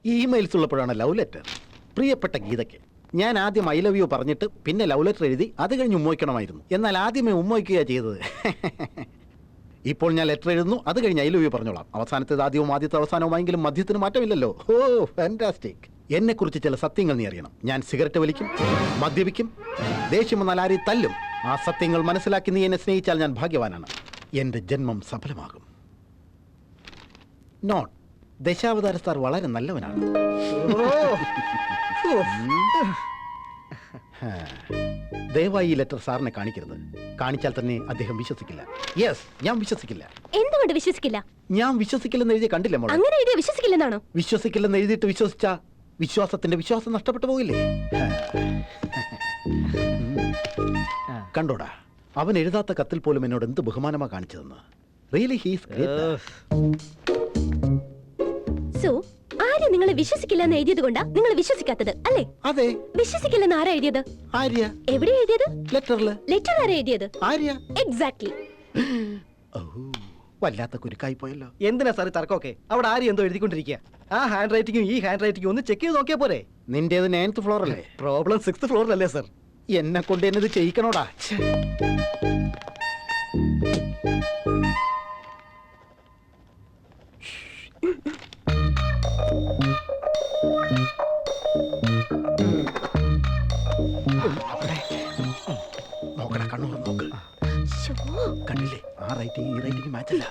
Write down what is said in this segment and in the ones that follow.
ഈ emails ഉള്ളപ്പോഴാണ് love letter. പ്രിയപ്പെട്ട ഗീതയ്ക്ക് ഞാൻ ആദ്യം ഐ ലവ് യു പറഞ്ഞിട്ട് പിന്നെ ലവ് ലെറ്റർ എഴുതി അത് കഴിഞ്ഞ് ഉമ്മോയ്ക്കണമായിരുന്നു. എന്നാൽ ആദ്യമേ ഉമ്മോയ്ക്കുകയാണ് ചെയ്തത്. ഇപ്പോൾ ഞാൻ ലെറ്റർ എഴുതുന്നു, അത് കഴിഞ്ഞ് ഐ ലവ് യു പറഞ്ഞോളാം. അവസാനത്തേത് ആദ്യവും ആദ്യത്തെ അവസാനവുമായെങ്കിലും മധ്യത്തിന് മാറ്റമില്ലല്ലോ. ഓ ഫാന്റാസ്റ്റിക്. എന്നെക്കുറിച്ച് ചില സത്യങ്ങൾ നീ അറിയണം. ഞാൻ സിഗരറ്റ് വലിക്കും, മദ്യപിക്കും, ദേഷ്യം വന്നാൽ ആരെയും തല്ലും. ആ സത്യങ്ങൾ മനസ്സിലാക്കി നീ എന്നെ സ്നേഹിച്ചാൽ ഞാൻ ഭാഗ്യവാനാണ്. എൻ്റെ ജന്മം സഫലമാകും. നോട്ട് ദശാവതാര സ്റ്റാർ വളരെ നല്ലവനാണ്. ദയവായി ഈ ലെറ്റർ സാറിനെ കാണിക്കരുത്. കാണിച്ചാൽ തന്നെ അദ്ദേഹം വിശ്വസിക്കില്ല. യെസ്, ഞാൻ വിശ്വസിക്കില്ല. എന്തുകൊണ്ട് വിശ്വസിക്കില്ല? ഞാൻ വിശ്വസിക്കില്ലെന്ന് എഴുതി കണ്ടില്ല മോളെ. അങ്ങനെ എഴുതിയ വിശ്വസിക്കില്ലെന്നാണോ? വിശ്വസിക്കില്ലെന്ന് എഴുതിയിട്ട് വിശ്വസിച്ച വിശ്വാസത്തിന്റെ വിശ്വാസം നഷ്ടപ്പെട്ടു പോയില്ലേ? കണ്ടോടാ, അവൻ എഴുതാത്ത കത്തിൽ പോലും എന്നോട് എന്ത് ബഹുമാനമാ കാണിച്ചതെന്ന്. Really he's great. So Arya നിങ്ങളെ വിശ്വസിക്കില്ല എന്ന് എഴുതിയത് കൊണ്ടാ നിങ്ങൾ വിശ്വസിക്കാത്തത് അല്ലേ? അതെ. വിശ്വസിക്കില്ലെന്ന് ആരാ എഴുതിയത്? ആര്യ. എവിടെ എഴുതിയത്? ലെറ്ററില്. ലെറ്റർ ആരാ എഴുതിയത്? ആര്യ. എക്സാക്ട്ലി. വല്ലാത്ത കുരുക്കായി പോയല്ലോ. എന്തിനാ സാർ തർക്കമൊക്കെ? അവിടെ ആര്യ എന്തോ എഴുതിക്കൊണ്ടിരിക്കുക. ആ ഹാൻഡ് റൈറ്റിംഗും ഈ ഹാൻഡ് റൈറ്റിംഗും ഒന്ന് ചെക്ക് ചെയ്ത് നോക്കിയാ പോരെ? നിന്റേത് 9th ഫ്ലോർ അല്ലേ? പ്രോബ്ലം 6th ഫ്ലോറിലല്ലേ സാർ? എന്നെ കൊണ്ട് എന്നത് ചെയ്യിക്കണോടാ. നോക്കണ, കണ്ണൂർ നോക്ക്. കണ്ടില്ലേ, ആ റൈറ്റിംഗ് ഈ റൈറ്റിംഗ് മാച്ചല്ല.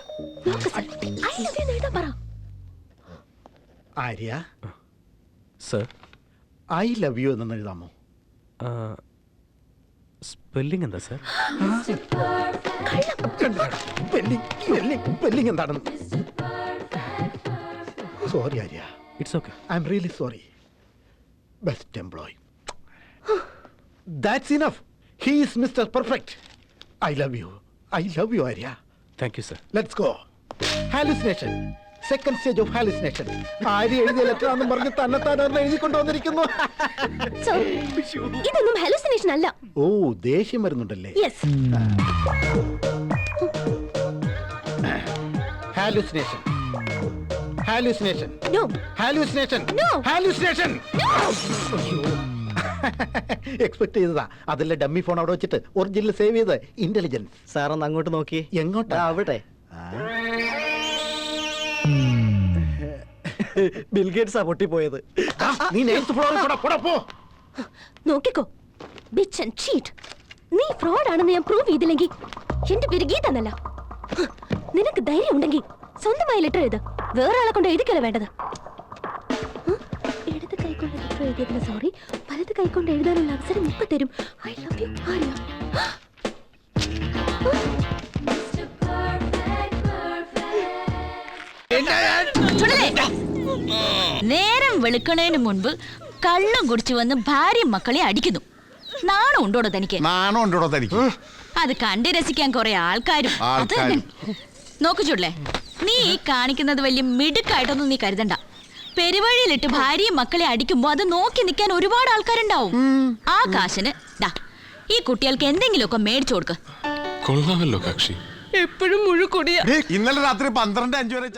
Arya sir, I love you എന്ന് എഴുതാമോ? സ്പെല്ലിംഗ് എന്താ സർ? സ്പെല്ലിംഗ് എന്താണെന്ന്. Sorry Arya. It's okay. I am really sorry. Best employee. That's enough. He is Mr. Perfect. I love you. I love you, Arya. Thank you sir. Let's go. Hallucination. Second stage of hallucination. Arya എഴുതിയ letter ആണെന്ന് പറഞ്ഞ് തന്നെത്താൻ എഴുതി കൊണ്ടുവന്നിരിക്കുന്നു. ഇതൊന്നും hallucination അല്ല. ഓ, ദേഷ്യം വരുന്നുണ്ടല്ലേ? Yes. Hallucination. Hallucination. No. Hallucination. No. Hallucination. No. Expect ചെയ്തതാ. അതല്ല, ഡമ്മി ഫോൺ അവിടെ വെച്ചിട്ട് ഒറിജിനൽ സേവ് ചെയ്ത്. ഇന്റലിജൻസ്. സാർ ഒന്ന് അങ്ങോട്ട് നോക്കി. എങ്ങോട്ടാ? അവിടെ ബിൽഗേറ്റ്സാ പൊട്ടിപ്പോയത്. നീ 9th ഫ്ലോറിൽ കൂടെ പോ. നോക്കിക്കോ, ബിച്ച് ആൻഡ് ചീറ്റ്. നീ ഫ്രോഡ് ആണെന്ന് ഞാൻ പ്രൂവ് ചെയ്തില്ലെങ്കിൽ എന്റെ പേര് ഗീത എന്നല്ല. നിനക്ക് ധൈര്യം ഉണ്ടെങ്കിൽ സ്വന്തമായി ലെറ്റർ എഴുത്. വേറെ ആളെ കൊണ്ട് എഴുതിക്കല്ല വേണ്ടത്. ഇടത് കൈകൊണ്ട് ലെറ്റർ എഴുതിയതിന് സോറി, വലത് കൈകൊണ്ട് എഴുതാനുള്ള അവസരം ഇപ്പൊ തരും. I love U Arya. നേരം വെളുക്കണേന് മുൻപ് കള്ളം കുടിച്ചു വന്ന് ഭാര്യയും മക്കളെ അടിക്കുന്നു. നാണം ഉണ്ടോടോ തനിക്ക്? നാണം ഉണ്ടോടോ തനിക്ക്? അത് കണ്ട് രസിക്കാൻ കുറെ ആൾക്കാരും. നോക്കു ചുള്ളേ, നീ ഈ കാണിക്കുന്നത് വലിയ മിടുക്കായിട്ടൊന്നും നീ കരുതണ്ട. പെരുവഴിയിലിട്ട് ഭാര്യയും മക്കളെ അടിക്കുമ്പോ അത് നോക്കി നിൽക്കാൻ ഒരുപാട് ആൾക്കാരുണ്ടാവും. ആ കാശിന് ദാ ഈ കുട്ടികൾക്ക് എന്തെങ്കിലുമൊക്കെ മേടിച്ചു കൊടുക്ക. കൊള്ളാമല്ലോ കക്ഷി. എപ്പോഴും മുഴുക്കൊടിയ. ഇന്നലെ രാത്രി 12:05 വരെ